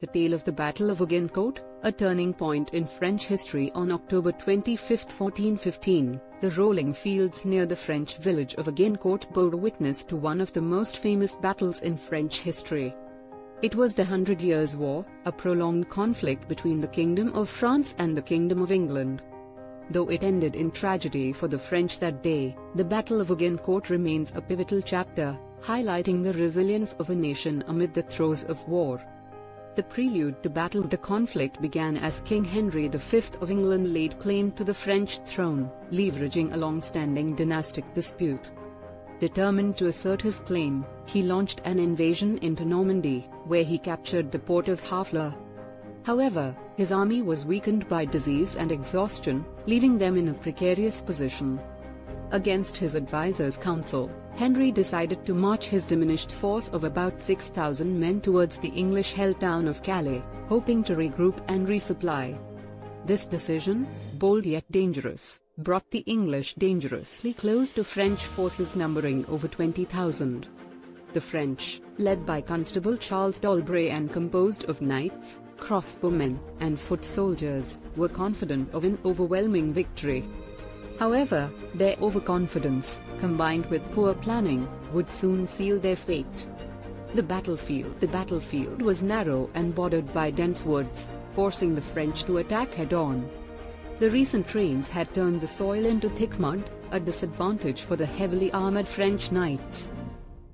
The tale of the Battle of Agincourt, a turning point in French history on October 25, 1415, the rolling fields near the French village of Agincourt bore witness to one of the most famous battles in French history. It was the 100 Years' War, a prolonged conflict between the Kingdom of France and the Kingdom of England. Though it ended in tragedy for the French that day, the Battle of Agincourt remains a pivotal chapter, highlighting the resilience of a nation amid the throes of war. The prelude to the conflict began as King Henry V of England laid claim to the French throne, leveraging a long-standing dynastic dispute. Determined to assert his claim, he launched an invasion into Normandy, where he captured the port of Harfleur. However, his army was weakened by disease and exhaustion, leaving them in a precarious position. Against his advisors' counsel, Henry decided to march his diminished force of about 6,000 men towards the English-held town of Calais, hoping to regroup and resupply. This decision, bold yet dangerous, brought the English dangerously close to French forces numbering over 20,000. The French, led by Constable Charles d'Albret and composed of knights, crossbowmen, and foot soldiers, were confident of an overwhelming victory. However, their overconfidence, combined with poor planning, would soon seal their fate. The battlefield was narrow and bordered by dense woods, forcing the French to attack head-on. The recent rains had turned the soil into thick mud, a disadvantage for the heavily armored French knights.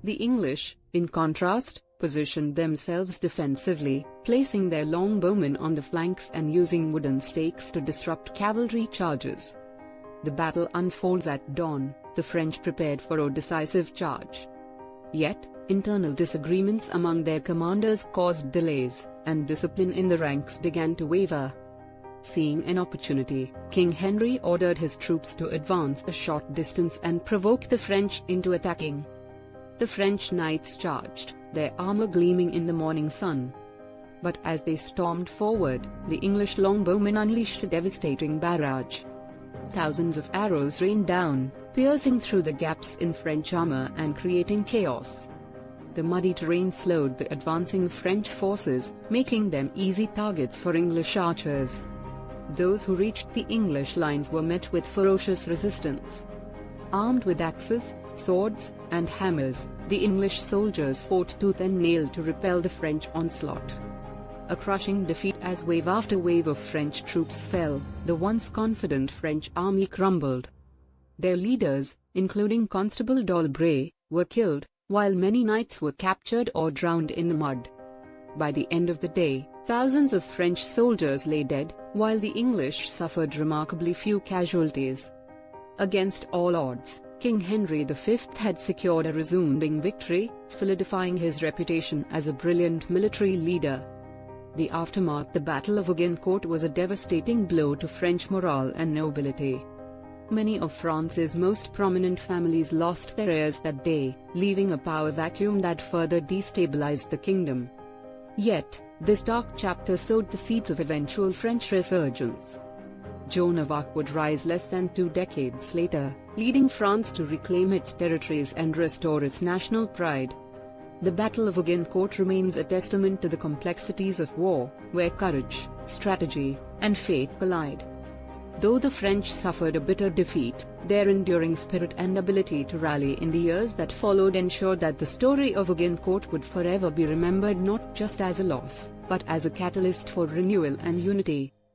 The English, in contrast, positioned themselves defensively, placing their longbowmen on the flanks and using wooden stakes to disrupt cavalry charges. The battle unfolds at dawn, the French prepared for a decisive charge. Yet, internal disagreements among their commanders caused delays, and discipline in the ranks began to waver. Seeing an opportunity, King Henry ordered his troops to advance a short distance and provoke the French into attacking. The French knights charged, their armor gleaming in the morning sun. But as they stormed forward, the English longbowmen unleashed a devastating barrage. Thousands of arrows rained down, piercing through the gaps in French armor and creating chaos. The muddy terrain slowed the advancing French forces, making them easy targets for English archers. Those who reached the English lines were met with ferocious resistance. Armed with axes, swords, and hammers, the English soldiers fought tooth and nail to repel the French onslaught. A crushing defeat as wave after wave of French troops fell, the once confident French army crumbled. Their leaders, including Constable d'Albret, were killed, while many knights were captured or drowned in the mud. By the end of the day, thousands of French soldiers lay dead, while the English suffered remarkably few casualties. Against all odds, King Henry V had secured a resounding victory, solidifying his reputation as a brilliant military leader. The aftermath, the Battle of Agincourt, was a devastating blow to French morale and nobility. Many of France's most prominent families lost their heirs that day, leaving a power vacuum that further destabilized the kingdom. Yet, this dark chapter sowed the seeds of eventual French resurgence. Joan of Arc would rise less than 2 decades later, leading France to reclaim its territories and restore its national pride. The Battle of Agincourt remains a testament to the complexities of war, where courage, strategy, and fate collide. Though the French suffered a bitter defeat, their enduring spirit and ability to rally in the years that followed ensured that the story of Agincourt would forever be remembered not just as a loss, but as a catalyst for renewal and unity.